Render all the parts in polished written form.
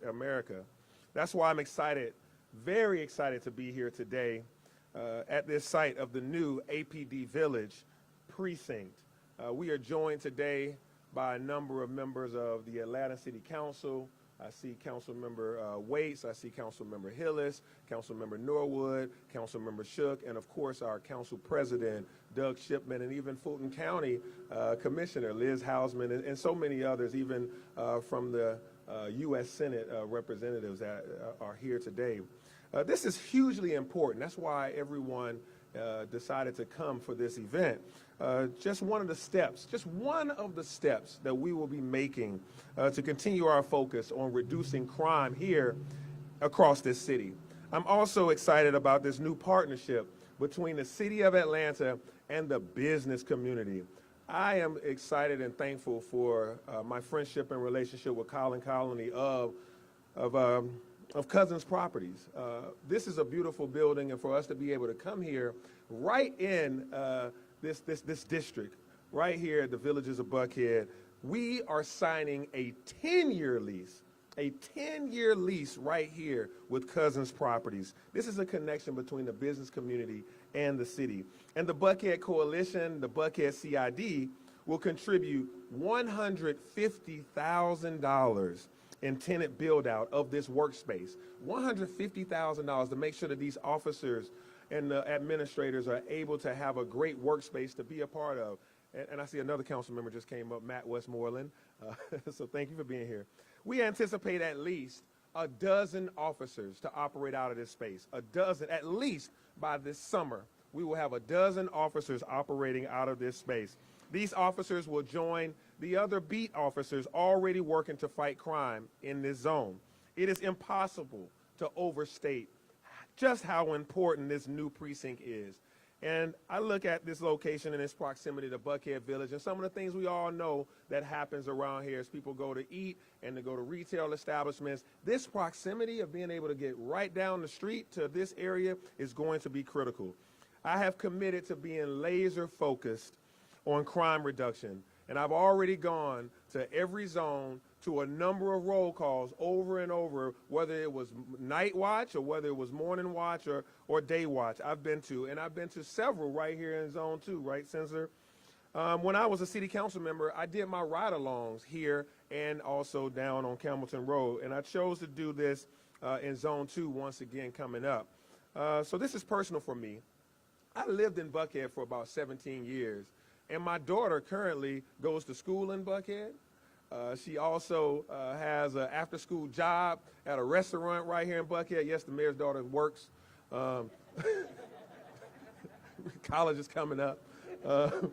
America. That's why I'm excited, very excited to be here today at this site of the new APD Village precinct. We are joined today by a number of members of the Atlanta City Council. I see Councilmember Waits, I see Councilmember Hillis, Councilmember Norwood, Councilmember Shook, and of course our Council President, Doug Shipman, and even Fulton County Commissioner Liz Hausman, and so many others, even from the U.S. Senate representatives that are here today. This is hugely important. That's why everyone decided to come for this event. Just one of the steps that we will be making to continue our focus on reducing crime here across this city. I'm also excited about this new partnership between the City of Atlanta and the business community. I am excited and thankful for my friendship and relationship with Colin Colony of Cousins Properties. This is a beautiful building, and for us to be able to come here right in this district, right here at the Villages of Buckhead, we are signing a 10-year lease right here with Cousins Properties. This is a connection between the business community and the city. And the Buckhead Coalition, the Buckhead CID, will contribute $150,000 in tenant build-out of this workspace. $150,000 to make sure that these officers and the administrators are able to have a great workspace to be a part of. And I see another council member just came up, Matt Westmoreland. So thank you for being here. We anticipate at least a dozen officers to operate out of this space. A dozen, at least by this summer, we will have a dozen officers operating out of this space. These officers will join the other beat officers already working to fight crime in this zone. It is impossible to overstate just how important this new precinct is. And I look at this location and its proximity to Buckhead Village and some of the things we all know that happens around here as people go to eat and to go to retail establishments. This proximity of being able to get right down the street to this area is going to be critical. I have committed to being laser focused on crime reduction, and I've already gone to every zone to a number of roll calls over and over, whether it was night watch or whether it was morning watch or day watch. I've been to several right here in zone 2, right, Censor? When I was a city council member, I did my ride-alongs here and also down on Campbellton Road, and I chose to do this in zone 2 once again coming up. So this is personal for me. I lived in Buckhead for about 17 years, and my daughter currently goes to school in Buckhead. She also has an after-school job at a restaurant right here in Buckhead. Yes, the mayor's daughter works. College is coming up. And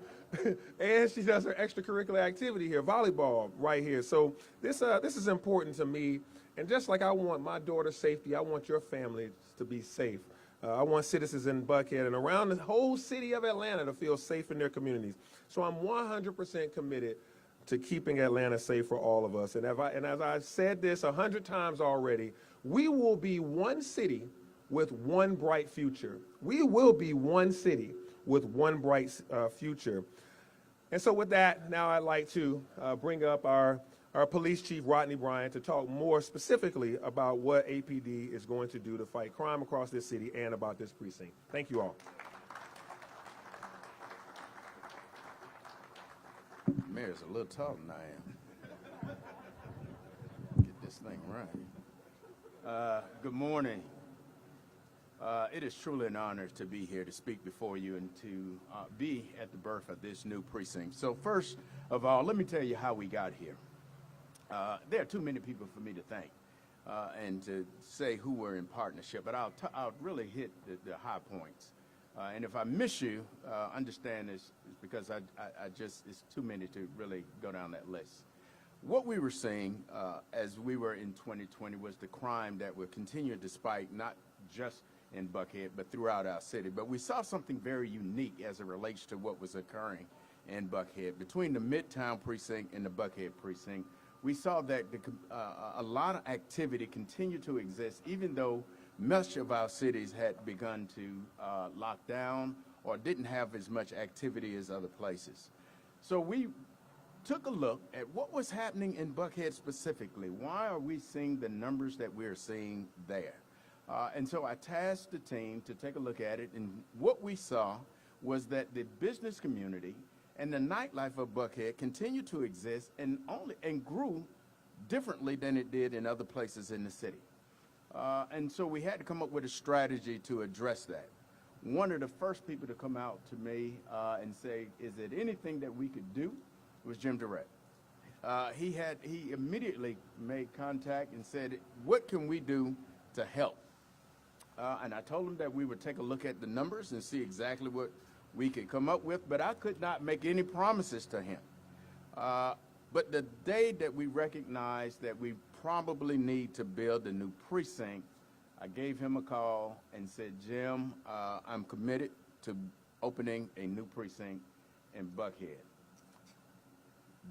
she does her extracurricular activity here, volleyball right here. So this is important to me. And just like I want my daughter's safety, I want your family to be safe. I want citizens in Buckhead and around the whole city of Atlanta to feel safe in their communities. So I'm 100% committed to keeping Atlanta safe for all of us. And as I've said this 100 times already, we will be one city with one bright future. We will be one city with one bright future. And so with that, now I'd like to bring up our police chief, Rodney Bryant, to talk more specifically about what APD is going to do to fight crime across this city and about this precinct. Thank you all. Mayor's a little taller than I am. Get this thing right. Good morning. It is truly an honor to be here to speak before you and to be at the birth of this new precinct. So first of all, let me tell you how we got here. There are too many people for me to thank and to say who were in partnership, but I'll really hit the high points. And if I miss you, understand it's because I just, it's too many to really go down that list. What we were seeing as we were in 2020 was the crime that would continue despite not just in Buckhead, but throughout our city. But we saw something very unique as it relates to what was occurring in Buckhead. Between the Midtown precinct and the Buckhead precinct, we saw that a lot of activity continued to exist, even though much of our cities had begun to lock down or didn't have as much activity as other places. So we took a look at what was happening in Buckhead specifically. Why are we seeing the numbers that we're seeing there? And so I tasked the team to take a look at it, and what we saw was that the business community and the nightlife of Buckhead continued to exist and grew differently than it did in other places in the city. And so we had to come up with a strategy to address that. One of the first people to come out to me and say, is there anything that we could do, was Jim Durrett. He immediately made contact and said, what can we do to help? And I told him that we would take a look at the numbers and see exactly what we could come up with, but I could not make any promises to him. But the day that we recognized that we probably need to build a new precinct, I gave him a call and said, Jim, I'm committed to opening a new precinct in Buckhead.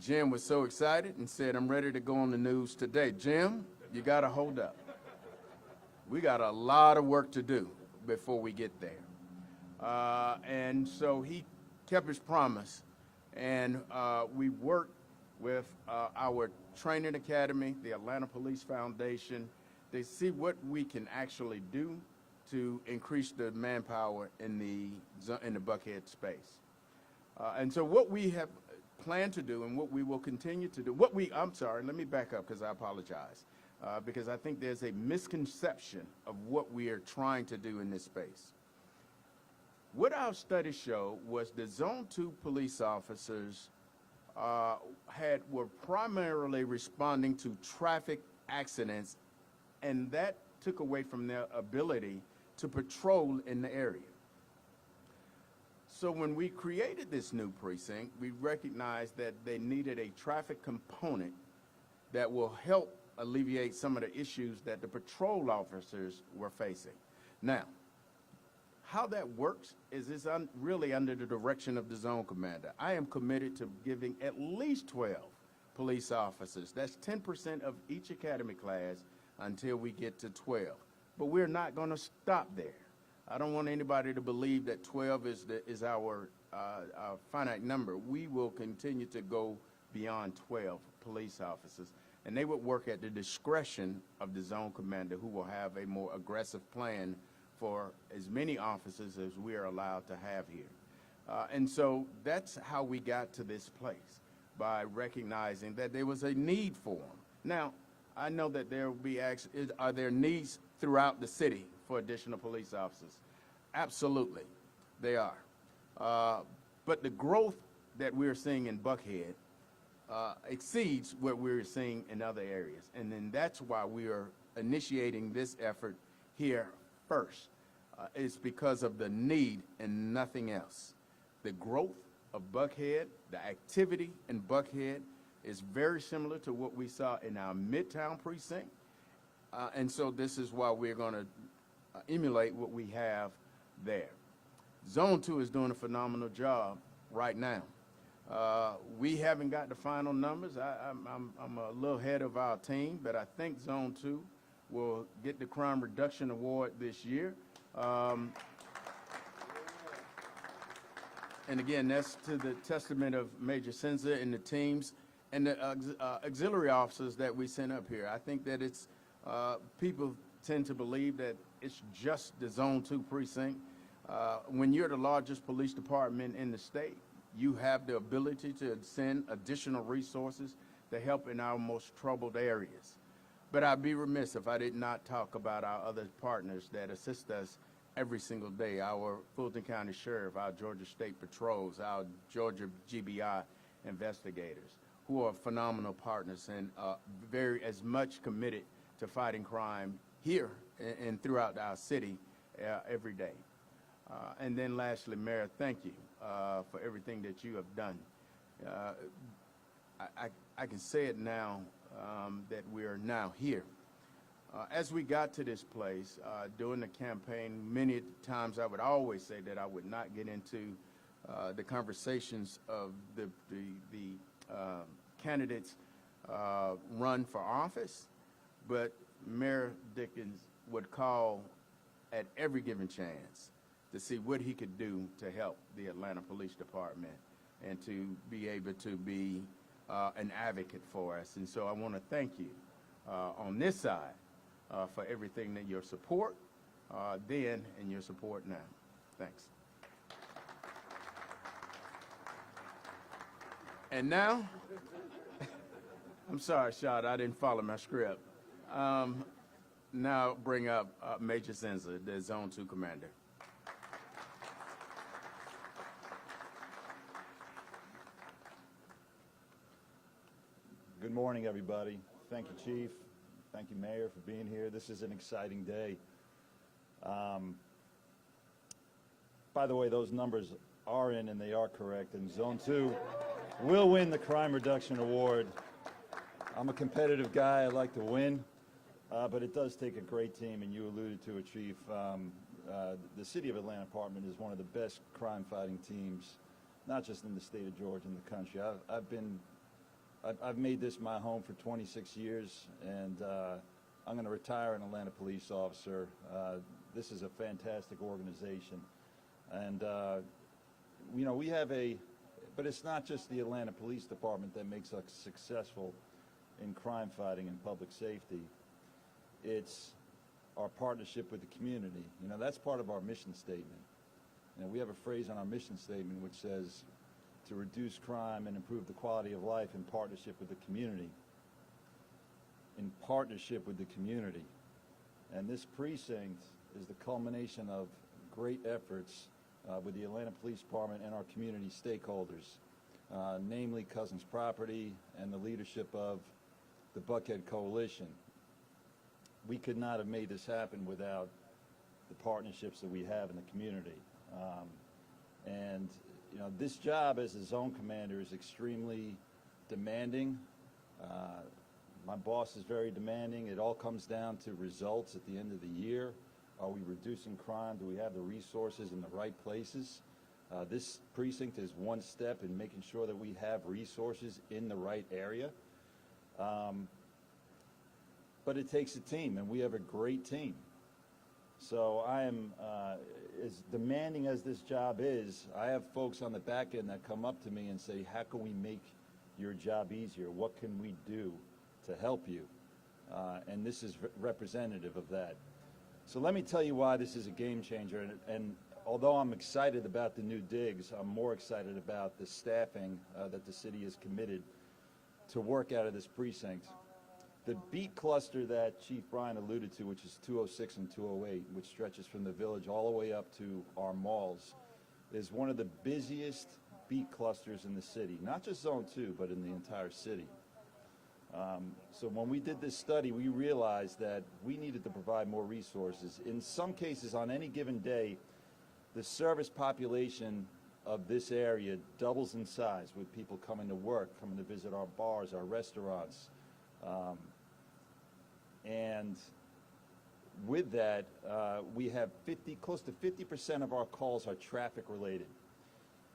Jim was so excited and said, I'm ready to go on the news today. Jim, you got to hold up. We got a lot of work to do before we get there. And so he kept his promise, and we worked with our training academy, the Atlanta Police Foundation, to see what we can actually do to increase the manpower in the Buckhead space. And so what we have planned to do and what we will continue to do, I'm sorry, let me back up because I apologize, because I think there's a misconception of what we are trying to do in this space. What our study showed was the Zone 2 police officers were primarily responding to traffic accidents, and that took away from their ability to patrol in the area. So when we created this new precinct, we recognized that they needed a traffic component that will help alleviate some of the issues that the patrol officers were facing. Now, how that works is it's really under the direction of the zone commander. I am committed to giving at least 12 police officers. That's 10% of each academy class until we get to 12. But we're not going to stop there. I don't want anybody to believe that 12 is our finite number. We will continue to go beyond 12 police officers, and they would work at the discretion of the zone commander, who will have a more aggressive plan for as many officers as we are allowed to have here. And so that's how we got to this place, by recognizing that there was a need for them. Now, I know that there will be are there needs throughout the city for additional police officers? Absolutely, they are. But the growth that we're seeing in Buckhead exceeds what we're seeing in other areas. And then that's why we are initiating this effort here first. It's because of the need and nothing else. The growth of Buckhead, the activity in Buckhead is very similar to what we saw in our Midtown precinct. And so this is why we're going to emulate what we have there. Zone 2 is doing a phenomenal job right now. We haven't got the final numbers. I'm a little ahead of our team, but I think Zone 2 will get the Crime Reduction Award this year. And again, that's to the testament of Major Senza and the teams and the auxiliary officers that we sent up here. I think that it's, people tend to believe that it's just the Zone 2 precinct. When you're the largest police department in the state, you have the ability to send additional resources to help in our most troubled areas. But I'd be remiss if I did not talk about our other partners that assist us every single day, our Fulton County Sheriff, our Georgia State Patrols, our Georgia GBI investigators, who are phenomenal partners and very as much committed to fighting crime here and throughout our city every day. And then lastly, Mayor, thank you for everything that you have done. I can say it now that we are now here. As we got to this place, during the campaign, many times I would always say that I would not get into the conversations of the candidates run for office, but Mayor Dickens would call at every given chance to see what he could do to help the Atlanta Police Department and to be able to be an advocate for us. And so I want to thank you on this side for everything that your support then and your support now. Thanks. And now, I'm sorry, Shad, I didn't follow my script. Now bring up Major Senza, the Zone 2 commander. Good morning, everybody. Thank you, Chief. Thank you, Mayor, for being here. This is an exciting day. By the way, those numbers are in and they are correct, and Zone 2 will win the Crime Reduction Award. I'm a competitive guy. I like to win, but it does take a great team, and you alluded to it, Chief. The City of Atlanta Department is one of the best crime-fighting teams, not just in the state of Georgia, in the country. I've made this my home for 26 years, and I'm going to retire an Atlanta police officer. This is a fantastic organization. And, you know, we have but it's not just the Atlanta Police Department that makes us successful in crime fighting and public safety. It's our partnership with the community. You know, that's part of our mission statement. You know, we have a phrase on our mission statement which says, to reduce crime and improve the quality of life in partnership with the community. In partnership with the community. And this precinct is the culmination of great efforts with the Atlanta Police Department and our community stakeholders, namely Cousins Property and the leadership of the Buckhead Coalition. We could not have made this happen without the partnerships that we have in the community. And you know, this job as a zone commander is extremely demanding. My boss is very demanding. It all comes down to results at the end of the year. Are we reducing crime? Do we have the resources in the right places? This precinct is one step in making sure that we have resources in the right area. But it takes a team, and we have a great team. So I am, as demanding as this job is, I have folks on the back end that come up to me and say, how can we make your job easier? What can we do to help you? And this is representative of that. So let me tell you why this is a game changer. And although I'm excited about the new digs, I'm more excited about the staffing that the city is committed to work out of this precinct. The beat cluster that Chief Bryan alluded to, which is 206 and 208, which stretches from the village all the way up to our malls, is one of the busiest beat clusters in the city, not just Zone 2, but in the entire city. So when we did this study, we realized that we needed to provide more resources. In some cases, on any given day, the service population of this area doubles in size with people coming to work, coming to visit our bars, our restaurants. And with that, we have close to 50% of our calls are traffic related.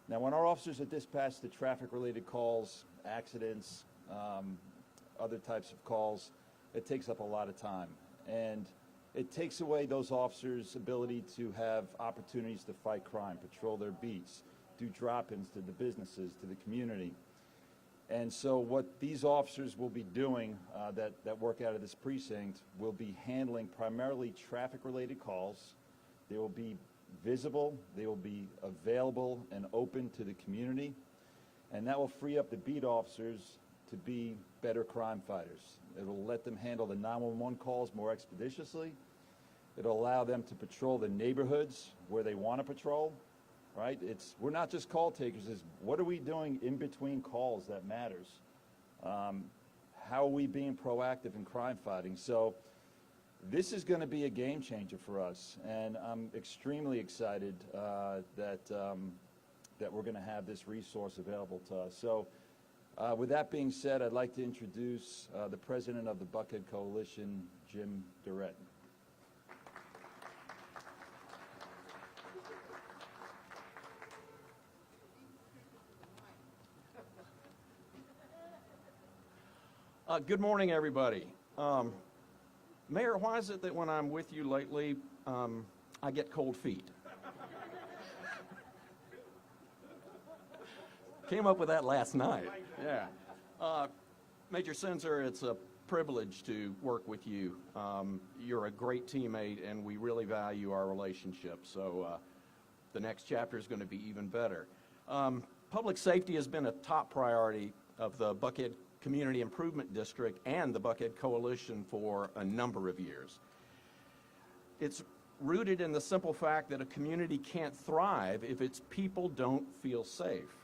Now, when our officers are dispatched to traffic related calls, accidents, other types of calls, it takes up a lot of time. And it takes away those officers' ability to have opportunities to fight crime, patrol their beats, do drop-ins to the businesses, to the community. And so what these officers will be doing that work out of this precinct will be handling primarily traffic-related calls. They will be visible, they will be available and open to the community, and that will free up the beat officers to be better crime fighters. It will let them handle the 911 calls more expeditiously. It'll allow them to patrol the neighborhoods where they want to patrol. Right? We're not just call takers. It's what are we doing in between calls that matters? How are we being proactive in crime fighting? So this is going to be a game changer for us, and I'm extremely excited that we're going to have this resource available to us. So with that being said, I'd like to introduce the president of the Buckhead Coalition, Jim Durrett. Good morning, everybody. Mayor, why is it that when I'm with you lately, I get cold feet? Came up with that last night. Yeah. Major Senzer, it's a privilege to work with you. You're a great teammate, and we really value our relationship. So the next chapter is going to be even better. Public safety has been a top priority of the Buckhead Community Improvement District and the Buckhead Coalition for a number of years. It's rooted in the simple fact that a community can't thrive if its people don't feel safe.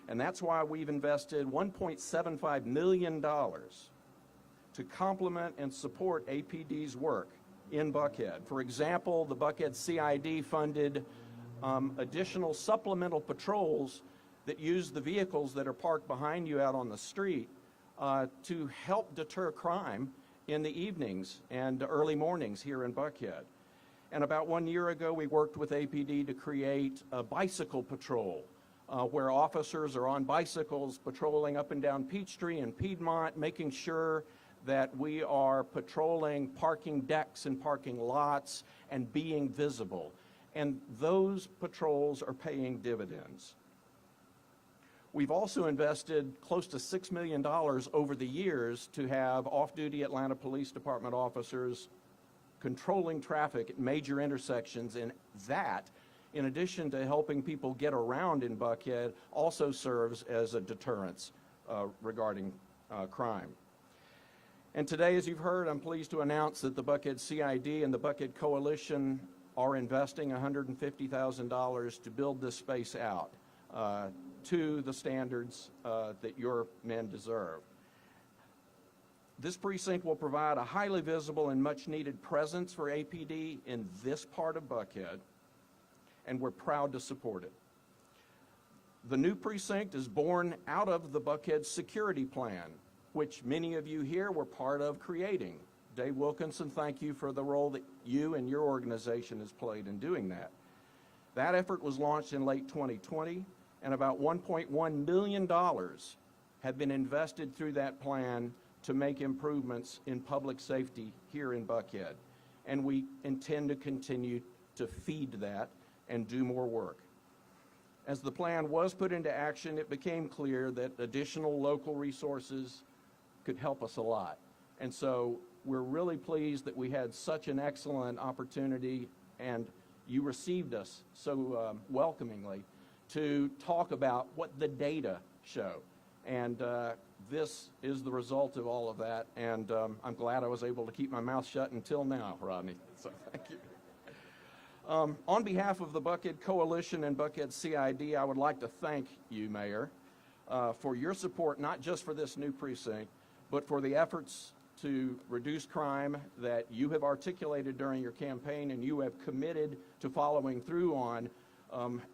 And that's why we've invested $1.75 million to complement and support APD's work in Buckhead. For example, the Buckhead CID funded additional supplemental patrols that use the vehicles that are parked behind you out on the street to help deter crime in the evenings and early mornings here in Buckhead. And about 1 year ago, we worked with APD to create a bicycle patrol where officers are on bicycles patrolling up and down Peachtree and Piedmont, making sure that we are patrolling parking decks and parking lots and being visible. And those patrols are paying dividends. We've also invested close to $6 million over the years to have off-duty Atlanta Police Department officers controlling traffic at major intersections, and that, in addition to helping people get around in Buckhead, also serves as a deterrence regarding crime. And today, as you've heard, I'm pleased to announce that the Buckhead CID and the Buckhead Coalition are investing $150,000 to build this space out to the standards that your men deserve. This precinct will provide a highly visible and much needed presence for APD in this part of Buckhead, and we're proud to support it. The new precinct is born out of the Buckhead Security Plan, which many of you here were part of creating. Dave Wilkinson, thank you for the role that you and your organization has played in doing that. That effort was launched in late 2020, and about $1.1 million have been invested through that plan to make improvements in public safety here in Buckhead. And we intend to continue to feed that and do more work. As the plan was put into action, it became clear that additional local resources could help us a lot. And so we're really pleased that we had such an excellent opportunity, and you received us so welcomingly to talk about what the data show. And this is the result of all of that, and I'm glad I was able to keep my mouth shut until now, Rodney. So thank you. On behalf of the Buckhead Coalition and Buckhead CID, I would like to thank you, Mayor, for your support, not just for this new precinct, but for the efforts to reduce crime that you have articulated during your campaign and you have committed to following through on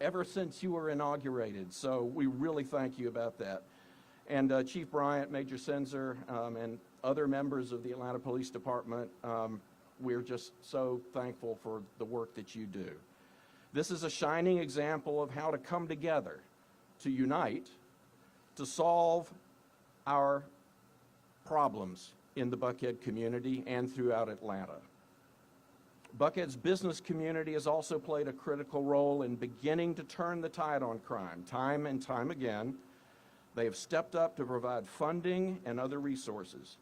ever since you were inaugurated. So we really thank you about that. And Chief Bryant, Major Senzer, and other members of the Atlanta Police Department, we're just so thankful for the work that you do. This is a shining example of how to come together, to unite, to solve our problems in the Buckhead community and throughout Atlanta. Buckhead's business community has also played a critical role in beginning to turn the tide on crime. Time and time again, they have stepped up to provide funding and other resources.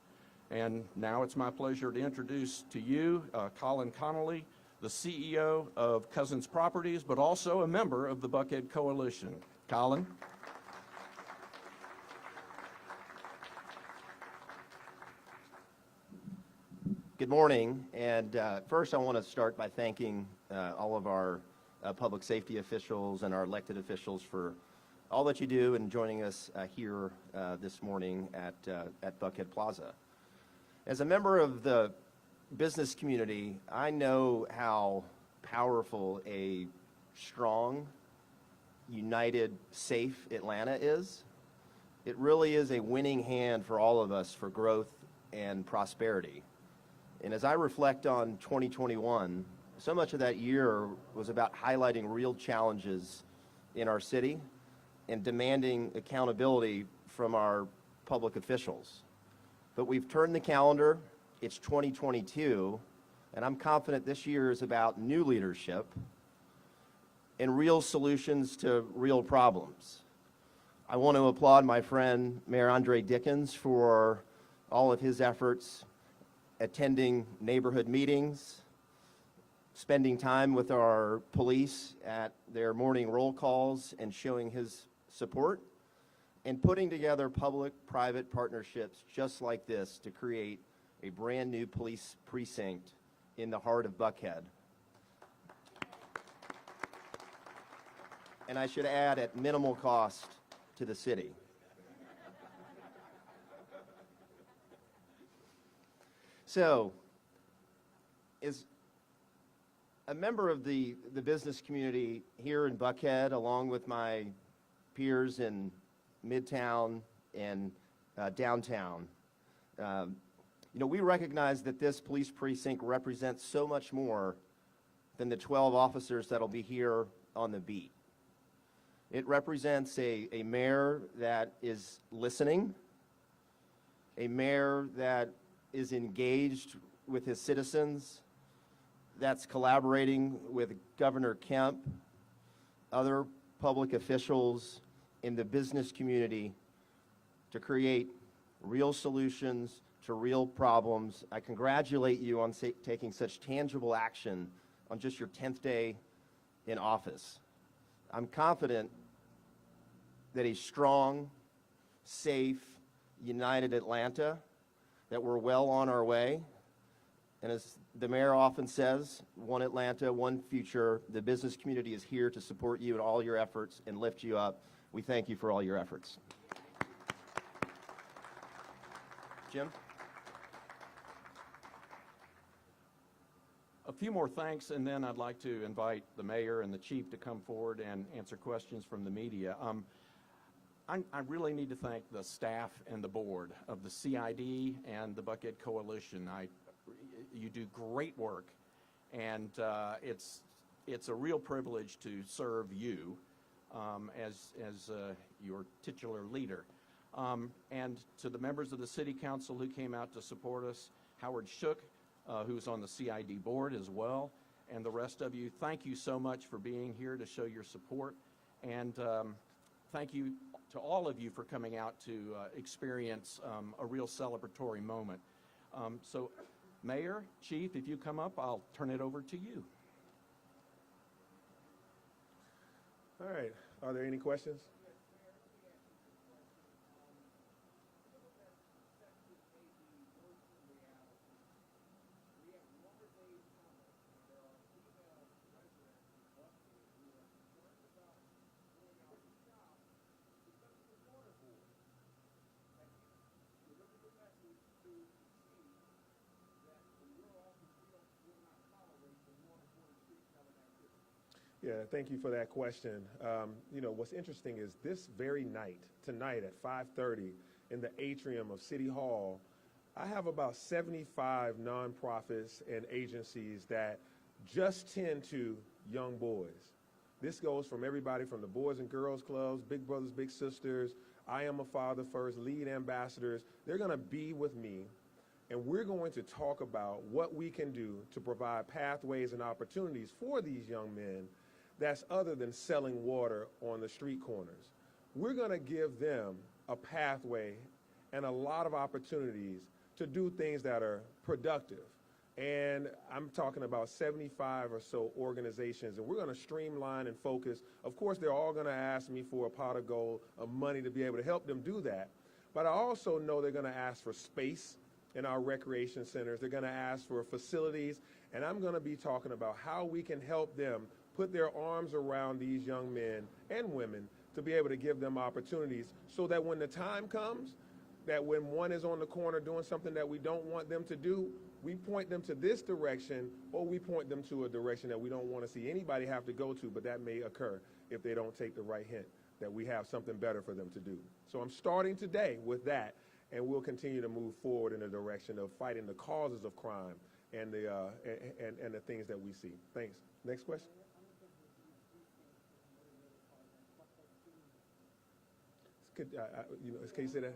And now it's my pleasure to introduce to you Colin Connolly, the CEO of Cousins Properties, but also a member of the Buckhead Coalition. Colin. Good morning, and first I want to start by thanking all of our public safety officials and our elected officials for all that you do and joining us here this morning at Buckhead Plaza. As a member of the business community, I know how powerful a strong, united, safe Atlanta is. It really is a winning hand for all of us for growth and prosperity. And as I reflect on 2021, so much of that year was about highlighting real challenges in our city and demanding accountability from our public officials. But we've turned the calendar, it's 2022, and I'm confident this year is about new leadership and real solutions to real problems. I want to applaud my friend Mayor Andre Dickens for all of his efforts attending neighborhood meetings, spending time with our police at their morning roll calls and showing his support, and putting together public-private partnerships just like this to create a brand new police precinct in the heart of Buckhead. And I should add, at minimal cost to the city. So, as a member of the business community here in Buckhead, along with my peers in Midtown and downtown, we recognize that this police precinct represents so much more than the 12 officers that'll be here on the beat. It represents a mayor that is listening, a mayor that is engaged with his citizens, that's collaborating with Governor Kemp, other public officials in the business community to create real solutions to real problems. I congratulate you on taking such tangible action on just your 10th day in office. I'm confident that a strong, safe, united Atlanta, that we're well on our way. And as the mayor often says, one Atlanta, one future. The business community is here to support you in all your efforts and lift you up. We thank you for all your efforts. Jim? A few more thanks, and then I'd like to invite the mayor and the chief to come forward and answer questions from the media. I really need to thank the staff and the board of the CID and the Buckhead Coalition. You do great work, and it's a real privilege to serve you as your titular leader. And to the members of the City Council who came out to support us, Howard Shook, who's on the CID board as well, and the rest of you, thank you so much for being here to show your support. And thank you to all of you for coming out to experience a real celebratory moment. So, Mayor, Chief, if you come up, I'll turn it over to you. All right. Are there any questions? Yeah, thank you for that question. What's interesting is this very night, tonight at 5:30 in the atrium of City Hall, I have about 75 nonprofits and agencies that just tend to young boys. This goes from everybody from the Boys and Girls Clubs, Big Brothers, Big Sisters, I Am a Father First, Lead Ambassadors. They're going to be with me, and we're going to talk about what we can do to provide pathways and opportunities for these young men that's other than selling water on the street corners. We're going to give them a pathway and a lot of opportunities to do things that are productive. And I'm talking about 75 or so organizations, and we're going to streamline and focus. Of course, they're all going to ask me for a pot of gold of money to be able to help them do that. But I also know they're going to ask for space in our recreation centers. They're going to ask for facilities, and I'm going to be talking about how we can help them put their arms around these young men and women to be able to give them opportunities so that when the time comes, that when one is on the corner doing something that we don't want them to do, we point them to this direction, or we point them to a direction that we don't want to see anybody have to go to, but that may occur if they don't take the right hint, that we have something better for them to do. So I'm starting today with that, and we'll continue to move forward in the direction of fighting the causes of crime and the things that we see. Thanks. Next question. Can you say that?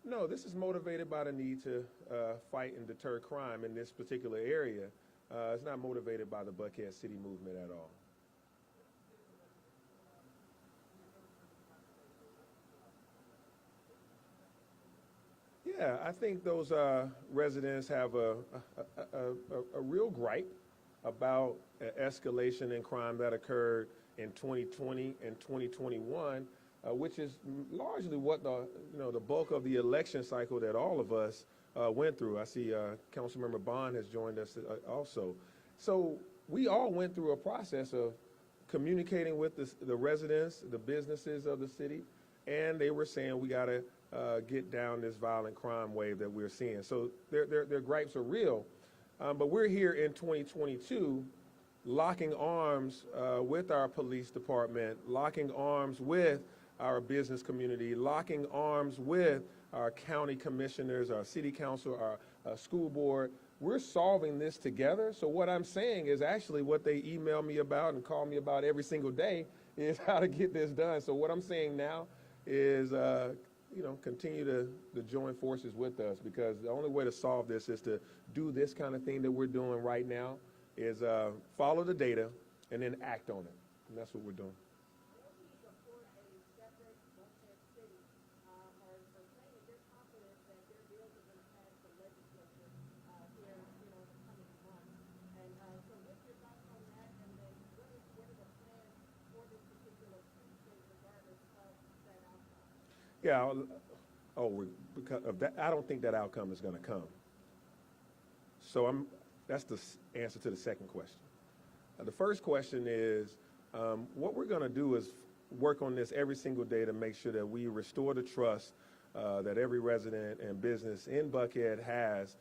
No, this is motivated by the need to fight and deter crime in this particular area. It's not motivated by the Buckhead City movement at all. Yeah, I think those residents have a real gripe about escalation in crime that occurred in 2020 and 2021, which is largely what the bulk of the election cycle that all of us went through. I see Councilmember Bond has joined us also. So we all went through a process of communicating with the residents, the businesses of the city, and they were saying we got to get down this violent crime wave that we're seeing. So their gripes are real, but we're here in 2022 locking arms with our police department, locking arms with our business community, locking arms with our county commissioners, our city council, our school board. We're solving this together. So what I'm saying is actually what they email me about and call me about every single day is how to get this done. So what I'm saying now is, continue to join forces with us, because the only way to solve this is to do this kind of thing that we're doing right now, is follow the data and then act on it. And that's what we're doing. Yeah, because of that, I don't think that outcome is going to come. So that's the answer to the second question. The first question is, what we're going to do is work on this every single day to make sure that we restore the trust that every resident and business in Buckhead has.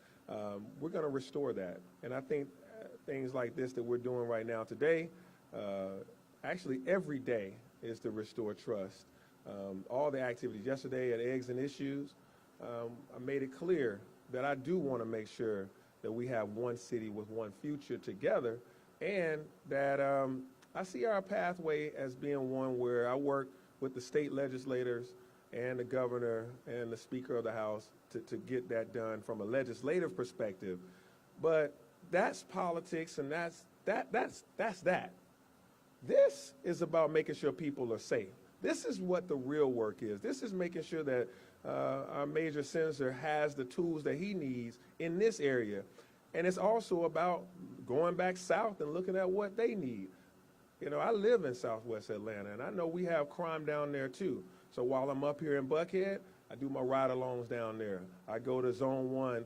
We're going to restore that. And I think things like this that we're doing right now today, actually every day, is to restore trust. All the activities yesterday at Eggs and Issues, I made it clear that I do want to make sure that we have one city with one future together, and that I see our pathway as being one where I work with the state legislators and the governor and the Speaker of the House to get that done from a legislative perspective. But that's politics, and that's that. This is about making sure people are safe. This is what the real work is. This is making sure that our major senator has the tools that he needs in this area. And it's also about going back south and looking at what they need. You know, I live in Southwest Atlanta, and I know we have crime down there too. So while I'm up here in Buckhead, I do my ride-alongs down there. I go to Zone 1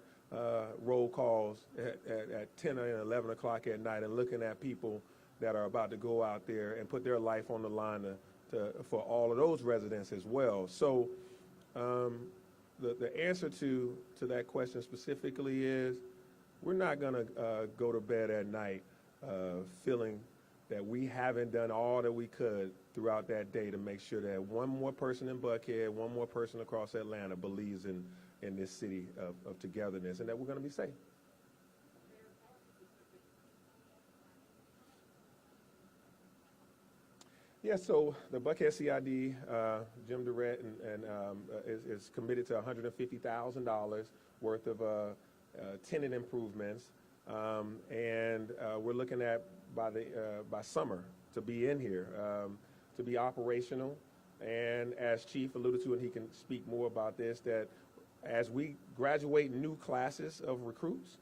roll calls at 10 and 11 o'clock at night, and looking at people that are about to go out there and put their life on the line for all of those residents as well. So the answer to that question specifically is, we're not going to go to bed at night feeling that we haven't done all that we could throughout that day to make sure that one more person in Buckhead, one more person across Atlanta believes in this city of togetherness, and that we're going to be safe. Yeah, so the Buckhead CID, Jim Durrett is committed to $150,000 worth of tenant improvements, and we're looking at by summer to be in here, to be operational. And as Chief alluded to, and he can speak more about this, that as we graduate new classes of recruits,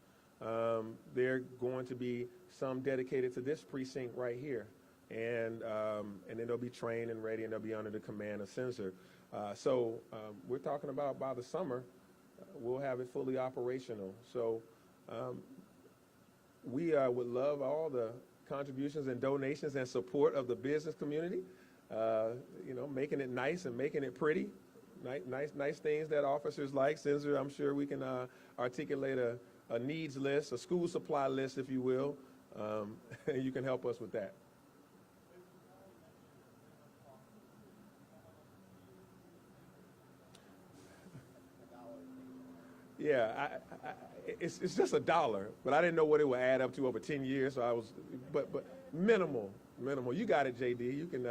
they're going to be some dedicated to this precinct right here. And then they'll be trained and ready, and they'll be under the command of Sensor. So we're talking about by the summer, we'll have it fully operational. So we would love all the contributions and donations and support of the business community. Making it nice and making it pretty. Nice things that officers like. Sensor, I'm sure we can articulate a needs list, a school supply list, if you will. You can help us with that. Yeah, it's just $1, but I didn't know what it would add up to over 10 years, so I was, but minimal. You got it, JD. You can.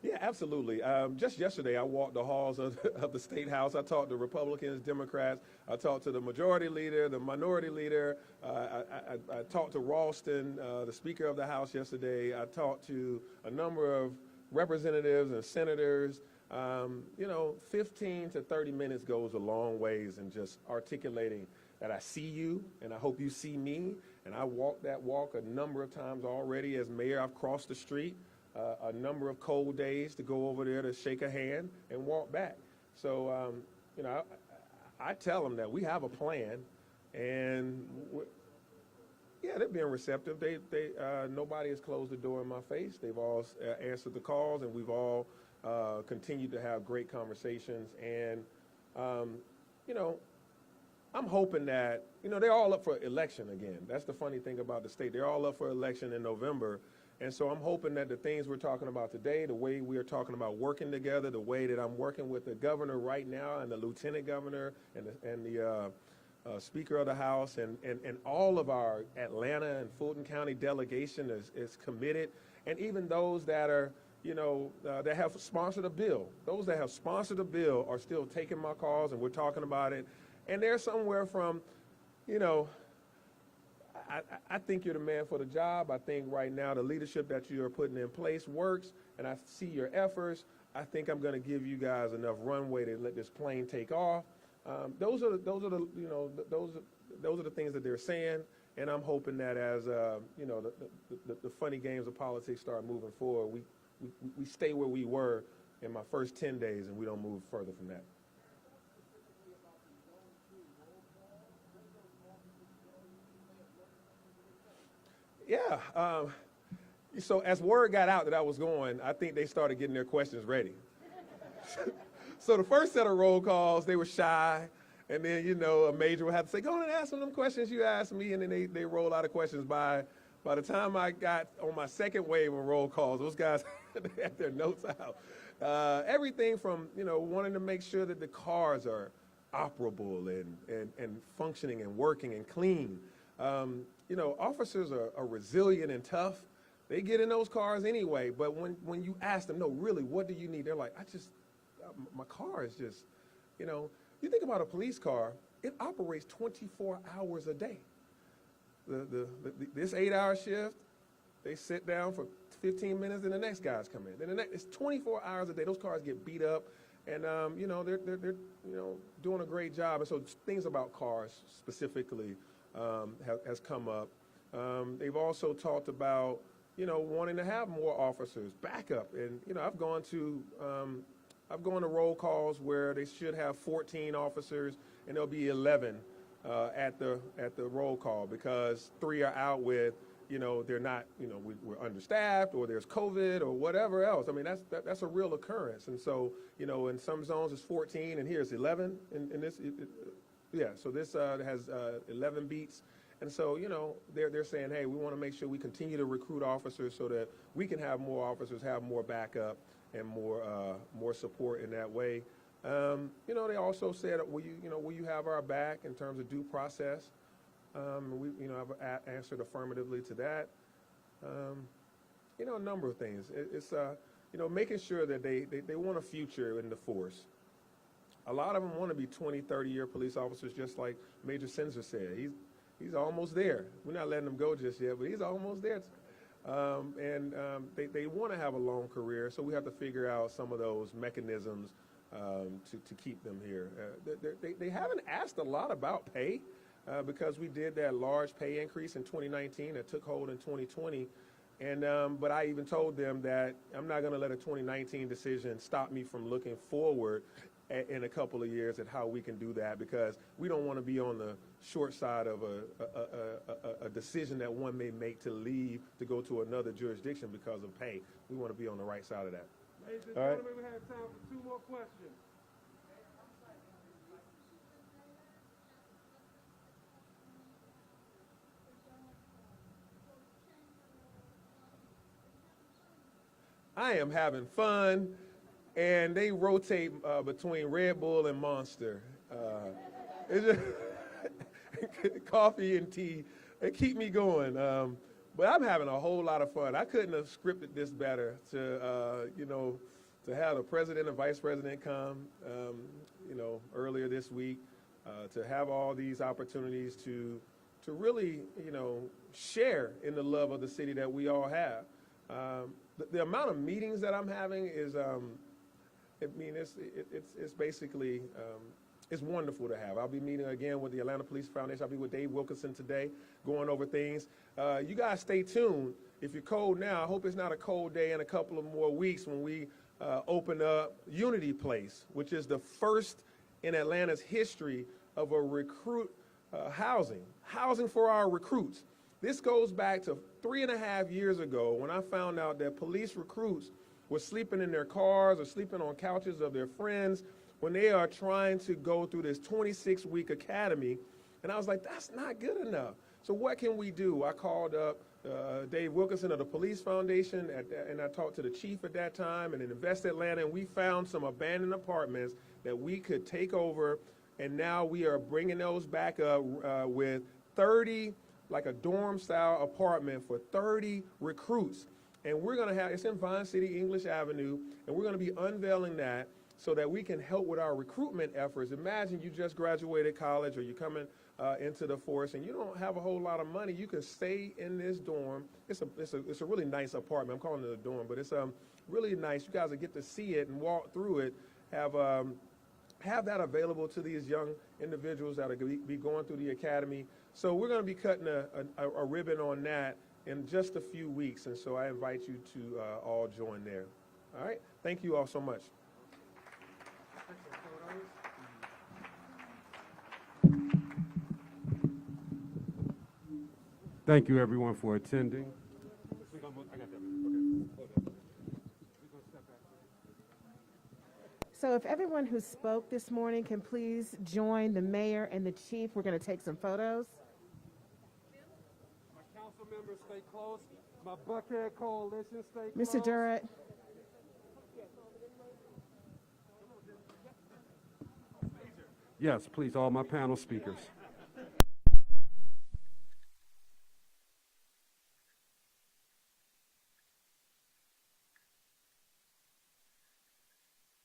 Yeah, absolutely. Just yesterday, I walked the halls of the State House. I talked to Republicans, Democrats. I talked to the majority leader, the minority leader. I talked to Ralston, the Speaker of the House, yesterday. I talked to a number of representatives and senators. 15 to 30 minutes goes a long ways in just articulating that I see you and I hope you see me. And I walked that walk a number of times already as mayor. I've crossed the street a number of cold days to go over there to shake a hand and walk back. So, I tell them that we have a plan, and yeah, they're being receptive. Nobody has closed the door in my face. They've all answered the calls, and we've all continued to have great conversations. And, I'm hoping that, they're all up for election again. That's the funny thing about the state. They're all up for election in November. And so I'm hoping that the things we're talking about today, the way we are talking about working together, the way that I'm working with the governor right now and the lieutenant governor and the Speaker of the House and all of our Atlanta and Fulton County delegation is committed. And even those that are, that have sponsored a bill. Those that have sponsored a bill are still taking my calls, and we're talking about it. And they're somewhere from, I think you're the man for the job. I think right now the leadership that you are putting in place works, and I see your efforts. I think I'm going to give you guys enough runway to let this plane take off. Those are the things that they're saying, and I'm hoping that as the funny games of politics start moving forward, we stay where we were in my first 10 days, and we don't move further from that. Yeah. So as word got out that I was going, I think they started getting their questions ready. So the first set of roll calls, they were shy. And then, a major would have to say, go on and ask them questions you asked me. And then they roll out of questions. By the time I got on my second wave of roll calls, those guys they had their notes out. Everything from, wanting to make sure that the cars are operable and functioning and working and clean. Officers are resilient and tough. They get in those cars anyway. But when you ask them, no, really, what do you need? They're like, my car is just, you think about a police car, it operates 24 hours a day. This 8-hour shift, they sit down for 15 minutes and the next guys come in. Then it's 24 hours a day. Those cars get beat up, and they're doing a great job. And so things about cars specifically has come up. They've also talked about wanting to have more officers backup, and I've gone to roll calls where they should have 14 officers and there'll be 11 at the roll call because 3 are out with they're not we're understaffed or there's COVID or whatever else. I mean that's a real occurrence, and so in some zones it's 14 and here's 11 in this. So this has 11 beats. And so, they're saying, hey, we want to make sure we continue to recruit officers so that we can have more officers, have more backup, and more support in that way. They also said, will you have our back in terms of due process? I've answered affirmatively to that. A number of things. It's making sure that they want a future in the force. A lot of them want to be 20, 30-year police officers, just like Major Senser said. He's almost there. We're not letting him go just yet, but he's almost there. They want to have a long career, so we have to figure out some of those mechanisms to keep them here. They haven't asked a lot about pay because we did that large pay increase in 2019 that took hold in 2020. But I even told them that I'm not going to let a 2019 decision stop me from looking forward in a couple of years at how we can do that, because we don't want to be on the short side of a decision that one may make to leave to go to another jurisdiction because of pay. We want to be on the right side of that. Ladies and All right. gentlemen, we have time for 2 more questions. I am having fun, and they rotate between Red Bull and Monster. It's just coffee and tea. They keep me going. But I'm having a whole lot of fun. I couldn't have scripted this better to, to have the president and vice president come, earlier this week, to have all these opportunities to really, share in the love of the city that we all have. The amount of meetings that I'm having is, it's basically, it's wonderful to have. I'll be meeting again with the Atlanta Police Foundation. I'll be with Dave Wilkinson today, going over things. You guys stay tuned. If you're cold now, I hope it's not a cold day in a couple of more weeks when we open up Unity Place, which is the first in Atlanta's history of a recruit housing for our recruits. This goes back to 3.5 years ago when I found out that police recruits were sleeping in their cars or sleeping on couches of their friends when they are trying to go through this 26-week academy. And I was like, that's not good enough. So what can we do? I called up Dave Wilkinson of the Police Foundation, and I talked to the chief at that time and in Invest Atlanta, and we found some abandoned apartments that we could take over, and now we are bringing those back up with 30, like a dorm-style apartment for 30 recruits. And we're going to have, it's in Vine City, English Avenue, and we're going to be unveiling that so that we can help with our recruitment efforts. Imagine you just graduated college or you're coming into the force and you don't have a whole lot of money. You can stay in this dorm. It's a really nice apartment. I'm calling it a dorm, but it's really nice. You guys will get to see it and walk through it, have that available to these young individuals that are going to be going through the academy. So we're going to be cutting a ribbon on that in just a few weeks, and so I invite you to all join there. All right? Thank you all so much. Thank you, everyone, for attending. So if everyone who spoke this morning can please join the mayor and the chief, we're going to take some photos. My council members, stay close. My Buckhead Coalition, stay close. Mr. Durrett. Yes, please, all my panel speakers.